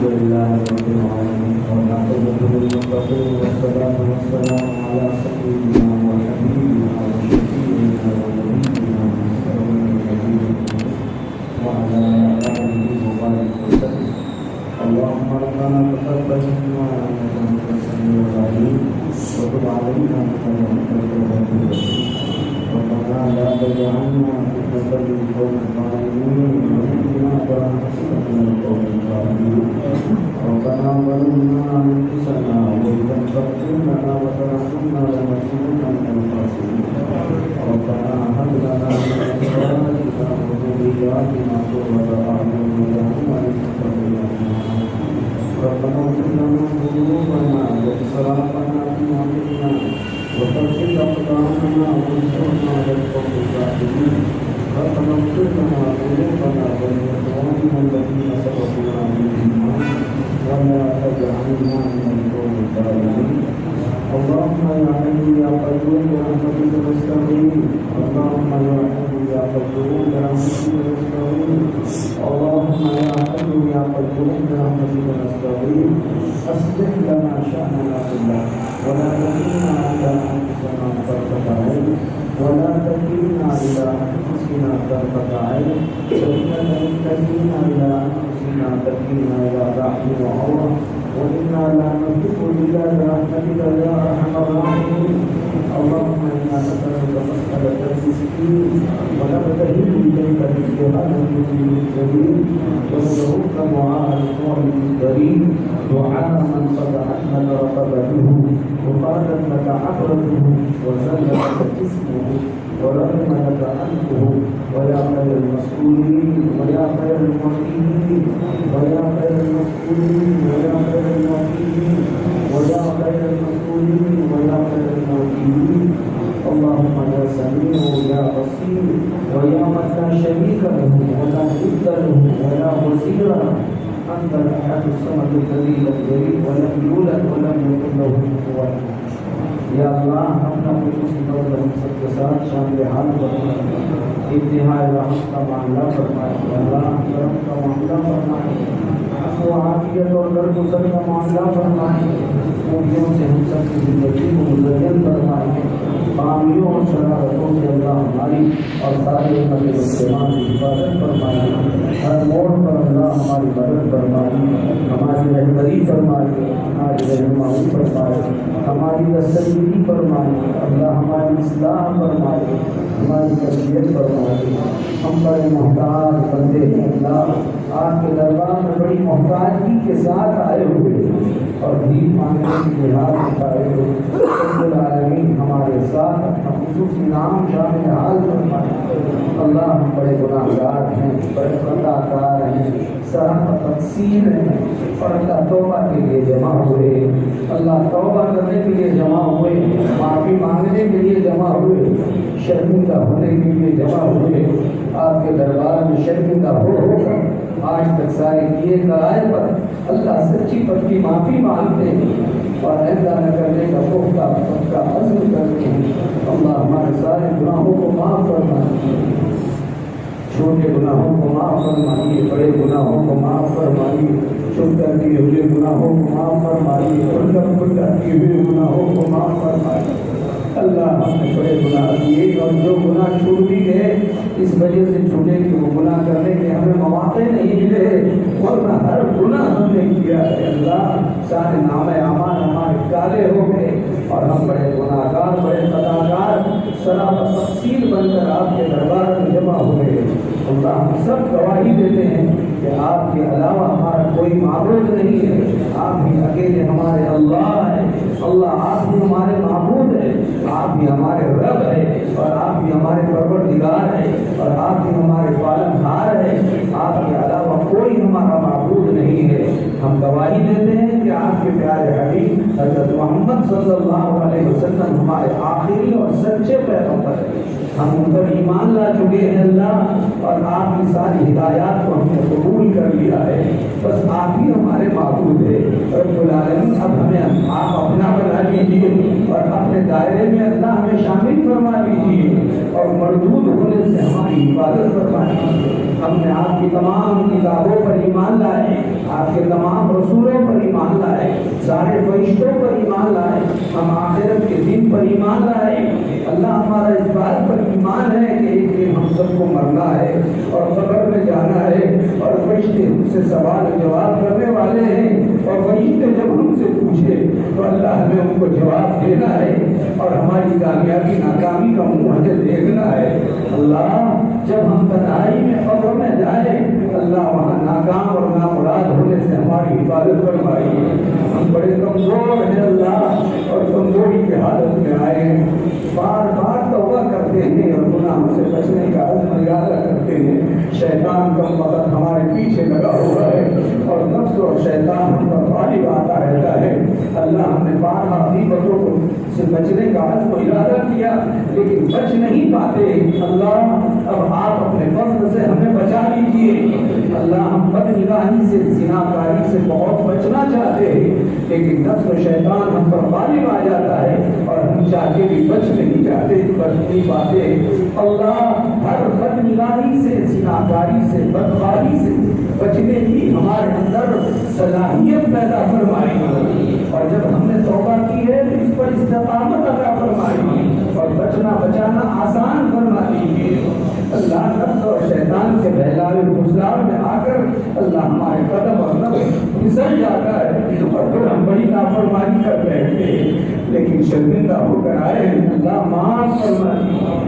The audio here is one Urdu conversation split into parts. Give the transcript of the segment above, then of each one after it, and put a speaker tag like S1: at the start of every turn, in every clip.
S1: لله رب العالمين والعاقبة للمتقين والصلاة والسلام على سيدنا وحبيبنا وشفيعنا ونبينا محمد وعلى آله وصحبه وسلم. اللهم ربنا تقبل منا إنك أنت السميع العليم وتب علينا إنك أنت التواب الرحيم. ربنا لا تجعلنا فتنة للقوم الظالمين ونجنا برحمتك من القوم الظالمين. ربنا ظلمنا أنفسنا وإن لم تغفر لنا وترحمنا لنكونن من الخاسرين. ربنا هب لنا من أزواجنا وذرياتنا قرة أعين واجعلنا للمتقين إماما. ربنا اغفر لنا ذنوبنا وإسرافنا في أمرنا وثبت أقدامنا وانصرنا على القوم الكافرين. ربنا اغفر لنا ذنوبنا ولإخواننا الذين سبقونا بالإيمان ولا تجعلنا من القوم الظالمين. اللهم يا حي يا قيوم برحمتك نستغيث. اللهم يا حي يا قيوم برحمتك نستغيث. اللهم يا حي يا قيوم برحمتك نستغيث. اصلح لنا شأننا كله ولا تكلنا إلى أنفسنا طرفة عين ولا تكلنا إلى أنفسنا طرفة عين فإننا إن تكلنا إلى أنفسنا تكلنا إلى ضعف وعورة وإنا لا نملك إلا برحمتك يا أرحم الراحمين. اللهم إنا نسألك مسألة المسكين ونبتهل إليك باجتهاد المسلم الجليل وندعوك دعاء القائم الكريم دعاء من قد أحمد رقبته وقالت لك عبرته وزلت لك اسمه ورحم لك أنفه ويا خير المسؤولين ويا خير الموكلين ويا خير المسؤولين ويا خير الموكلين ويا خير المسؤولين ويا خير الموكلين. اللهم يا سميع يا بصير ويا من لا شريك له ولا ند له ولا وزير له أنت الأحد الصمد الذي لم يلد ولم يولد ولم يكن له كفوا أحد. یا اللہ اپنا خصوصی فضل ہم سب کے ساتھ شامل حال فرمائے. انتہائی رحمت کا معاملہ فرمائے. اللہ کرم کا معاملہ فرمائے. عفو عافیت اور درگزر کا معاملہ فرمائے. خوبیوں سے ہم سب کی زندگی کو مزین فرمائے. خامیوں اور شرارتوں سے اللہ ہماری اور سارے امت مسلمان کی حفاظت فرمائے. ہر موڑ پر اللہ ہماری مدد فرمائے. ہماری رہبری فرمائے. ہماری رہنمائی فرمائے. ہماری تسلی فرمائے. اللہ ہماری اصلاح فرمائے. ہماری تربیت فرمائے. ہم بڑے محتاج بندے ہیں. اللہ آپ کے دربار میں بڑی محتاجی کے ساتھ آئے ہوئے اور بھیک مانگنے کے لیے ہاتھ اٹھائے ہوئے. رب العالمین ہمارے ساتھ اپنا خصوصی نام شامل حال فرمائے. اللہ ہم بڑے گناہ گار ہیں, بڑے خطا کار ہیں, سراپا تقصیر ہیں اور اللہ توبہ کے لیے جمع ہوئے. اللہ توبہ کرنے کے لیے جمع ہوئے, معافی مانگنے کے لیے جمع ہوئے, شرمندہ ہونے کے لیے جمع ہوئے. آپ کے دربار میں شرمندہ ہو کر آج تک سارے کیے کرائے پر اللہ سچی پکی معافی مانگتے ہیں اور ایسا نہ کرنے کا پختہ پکا عزم کرتے ہیں. اللہ ہمارے سارے گناہوں کو معاف فرمائے. چھوٹے گناہوں کو معاف فرمائیے, بڑے گناہوں کو معاف فرمائیے, چھپ کر کیے ہوئے گناہوں کو معاف فرمائیے, کھل کر کیے ہوئے گناہوں کو معاف فرمائیے. اللہ ہم نے بڑے گناہ کیے اور جو گناہ چھوٹ بھی گئے اس وجہ سے چھوٹے کہ وہ گناہ کرنے کے ہمیں مواقع نہیں ملے, ورنہ ہر گناہ ہم نے کیا ہے. اللہ سارے نام اعمال ہمارے کالے ہو گئے اور ہم بڑے گناہ گار, بڑے خطاکار, سراپا تقصیر بن کر آپ کے دربار میں جمع ہوئے. اللہ ہم سب گواہی دیتے ہیں کہ آپ کے علاوہ ہمارا کوئی معبود نہیں ہے. آپ ہی اکیلے ہمارے اللہ ہیں. اللہ آپ ہی ہمارے معبود ہیں, آپ ہی ہمارے رب ہیں اور آپ ہی ہمارے پروردگار ہیں اور آپ ہی ہمارے پالن ہار ہیں. آپ کے علاوہ کوئی ہمارا معبود نہیں ہے. ہم گواہی دیتے ہیں کہ آپ کے پیارے حبیب حضرت محمد صلی اللہ علیہ وسلم ہمارے آخری اور سچے پیغمبر ہیں. ہم ان پر ایمان لا چکے ہیں اللہ اور آپ کی ساری ہدایات کو ہم نے قبول کر لیا ہے. بس آپ ہی ہمارے معبود ہیں. رب العالمین اب ہمیں آپ اپنا بنا لیجیے اور اپنے دائرے میں اللہ ہمیں شامل فرما لیجیے اور مردود ہونے سے ہماری حفاظت فرما لیجیے. ہم نے آپ کی تمام کتابوں پر ایمان لائے, آپ کے تمام رسولوں پر ایمان لائے، سارے فرشتوں پر ایمان لائے، ہم آخرت کے دن پر ایمان لائے۔ اللہ ہمارا اس بات پر ایمان ہے کہ ایک دن ہم سب کو مرنا ہے اور قبر میں جانا ہے، اور فرشتے ہم سے سوال جواب کرنے والے ہیں، اور فرشتے جب ہم سے پوچھے تو اللہ ہمیں ان کو جواب دینا ہے اور ہماری کامیابی ناکامی کا منہ دیکھنا ہے۔ اللہ جب ہم تنہائی میں قبر میں جائیں، اللہ وہاں ناکام اور نامراد ہونے سے ہماری حفاظت فرمائیے۔ ہم بڑے کمزور ہیں اللہ، اور کمزوری کی حالت میں آئے ہیں، بار بار توبہ کرتے ہیں اور گناہوں سے بچنے کا عزم ارادہ کرتے ہیں۔ شیطان کم وقت ہمارے پیچھے لگا ہوا ہے اور نفس اور شیطان ہم پر غالب آتا رہتا ہے۔ اللہ ہم نے بارہا مصیبتوں سے بچنے کا عزم ارادہ کیا لیکن بچ نہیں پاتے۔ اللہ اب آپ اپنے فضل سے ہمیں بچا لیجیے۔ اللہ ہم بدنگاہی سے، زناکاری سے بہت بچنا چاہتے ہیں لیکن نفس و شیطان ہم پر غالب آ جاتا ہے اور ہم چاہ کے بھی بچ نہیں جاتے، بچ نہیں پاتے۔ اللہ ہر بدنگاہی سے، زناکاری سے، بدکاری سے بچنے کی ہمارے اندر صلاحیت پیدا فرمائی، اور جب ہم نے توبہ کی ہے تو اس پر استقامت عطا فرمائی اور بچنا بچانا آسان فرما دیجیے۔ اللہ نفس اور شیطان کے بہلاوے گزار میں آ کر اللہ ہمارے قدم اور نفس پھسل جاتا ہے اور پھر ہم بڑی نافرمانی کر بیٹھتے ہیں لیکن شرمندہ ہو کر آئے ہیں۔ اللہ معاف فرما دیجیے۔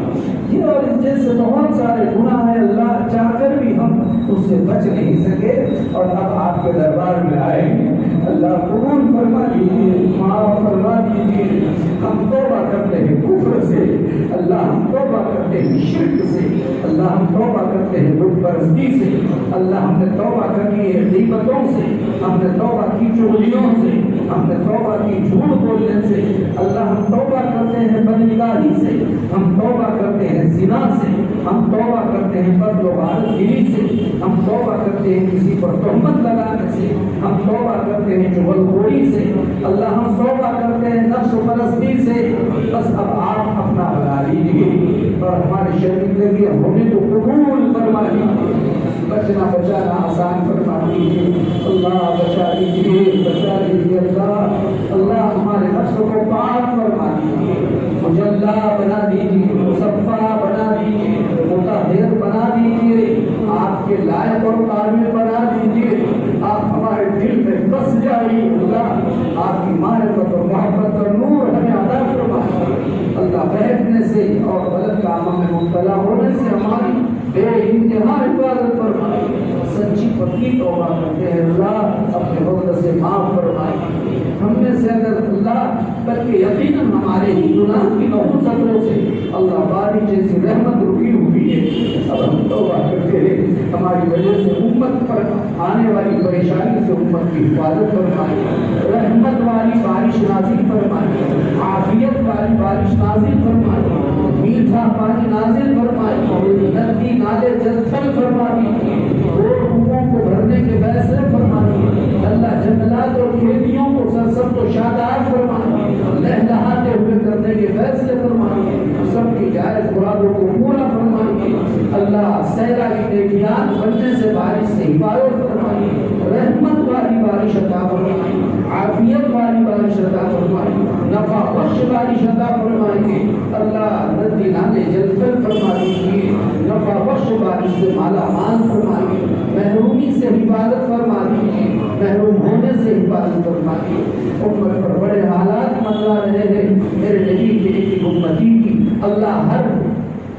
S1: یہ اور اس جیسے بہت سارے گناہ ہیں اللہ چاہ کر بھی ہم اس سے بچ نہیں سکے اور اب آپ کے دربار میں آئے ہیں۔ اللہ قبول فرما دیجیے، معاف فرما دیجیے۔ ہم توبہ کرتے ہیں کفر سے، اللہ ہم توبہ کرتے ہیں شرک سے، اللہ ہم توبہ کرتے ہیں بت پرستی سے، اللہ ہم نے توبہ کرنی ہے غیبتوں سے، ہم نے توبہ کی چغلیوں سے، ہم نے توبہ کی جھوٹ بولنے سے، اللہ ہم توبہ کرتے ہیں بدنگاہی سے، ہم توبہ کرتے ہیں زنا سے، ہم توبہ کرتے ہیں بدل و غارت گیری سے، ہم توبہ کرتے ہیں کسی پر تہمت لگانے سے، ہم توبہ کرتے ہیں چغل خوری سے، اللہ ہم توبہ کرتے ہیں نفس و پرستی سے۔ بس اب آپ اپنا بنا لیجیے اور ہمارے شرمندگی ہونے کو قبول فرما لیجیے، بچنا بچانا آسان فرما دیجیے۔ اللہ بچا لیجیے، بچا لیجیے اللہ۔ اللہ ہمارے نفس کو پاک فرما دیجیے، مجلہ بنا دیجیے، مصفہ بنا دیجیے، مطہر بنا دیجیے، آپ کے لائق اور قابل بنا دیجیے۔ آپ ہمارے دل میں بس جائیے اللہ، آپ کی معرفت اور محبت اور نور ہمیں عطا فرمائیے۔ اللہ بیٹھنے سے اور غلط کاموں میں مبتلا ہونے سے ہماری بے انتہا حفاظت فرمائیے۔ سچی پکی توبہ کرتے ہیں اللہ، اپنے وقت سے معاف فرمائیے۔ ہم میں سے اگر اللہ بلکہ یقیناً ہمارے ہی گناہ کی نحوستوں سے اللہ باری جیسی رحمت رکی ہوئی ہے، اب ہم توبہ کرتے ہیں، ہماری وجہ سے امت پر آنے والی پریشانی سے امت کی حفاظت فرمائیے، رحمت والی بارش نازل فرمائیے، عافیت والی بارش نازل فرمائیے، میٹھا پانی نازل فرمائیے، ندی نالے جلتھل فرمائیے، روڈوں کو بھرنے کے فیصلے فرمائیے، اللہ جنگلات اور کھیتیوں کو سرسبز و شاداب فرمائیے، لہلہاتے ہوئے کرنے کے فیصلے فرمائیے، سب کی جائز مرادوں کو پورا فرمائیے۔ اللہ سیلابی نیکیات بننے سے بارش سے حفاظت فرمائیے، رحمت والی بارش عطا فرمائیے، عافیت والی بارش عطا فرمائیے، نفع بخش بارش عطا فرمائیے۔ اللہ ندی نالے جلتھل فرما دیجیے، نفع بخش بارش سے مالا مال فرمائیے، محرومی سے حفاظت فرما دیجیے، محروم ہونے سے حفاظت فرمائیے۔ امت پر بڑے حالات منوا رہے ہیں، میرے نبی کی ایک امتی کی اللہ ہر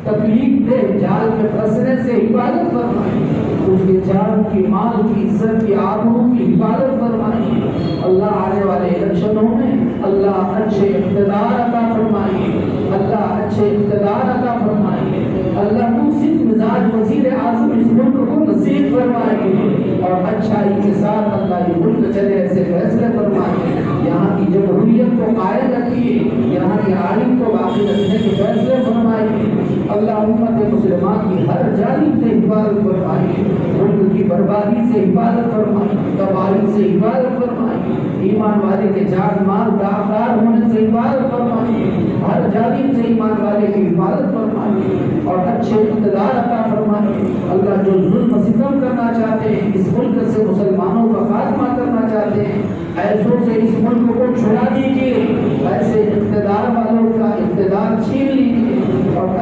S1: تکلیف دے جال میں پھنسنے سے حفاظت فرمائیے، اس کے جان کی، مال کی، عزت کی، آبرو کی حفاظت فرمائیے۔ اللہ آنے والے الیکشنوں میں اللہ اچھے اقتدار عطا فرمائیے، اللہ اچھے اقتدار عطا فرمائیے، اللہ منصف مزاج وزیر اعظم اس ملک کو نصیب فرمائیے اور اچھائی کے ساتھ اللہ یہ ملک چلے ایسے فیصلے فرمائیے، یہاں کی جمہوریت کو قائم رکھیے، یہاں کے آئین کو باقی رکھنے کے فیصلے فرمائیے۔ اللہ امت مسلمہ کی ہر جانب سے حفاظت فرمائیے، ملک کی بربادی سے حفاظت فرمائیے، تباہی سے حفاظت فرمائیے، ایمان والے کے جان مال داغدار ہونے سے حفاظت فرمائیے، ہر جانب سے ایمان والے کی حفاظت فرمائیے اور اچھے اقتدار عطا فرمائیے۔ اللہ جو ظلم ستم کرنا چاہتے ہیں، اس ملک سے مسلمانوں کا خاتمہ کرنا چاہتے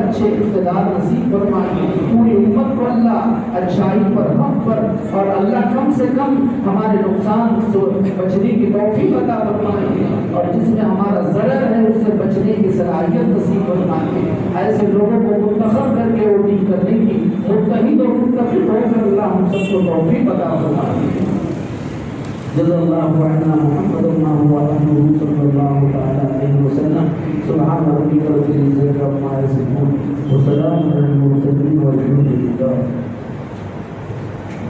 S1: اچھے اقتدار نصیب فرمائے، پوری امت کو اللہ اچھائی پر، حق پر، اور اللہ کم سے کم ہمارے نقصان سے بچنے کی توفیق عطا فرمائے، اور جس میں ہمارا ضرر ہے اس سے بچنے کی صلاحیت نصیب فرمائے۔ ایسے لوگوں کو منتخب کر کے ووٹنگ کرنے کی، متحد و متفق ہو کر اللہ ہم سب کو توفیق عطا فرمائے۔ جزا اللہ عنا محمد صلی اللہ تعالی علیہ وسلم۔ سبحان ربک رب العزۃ عما یصفون وسلام علی المرسلین والحمد للہ۔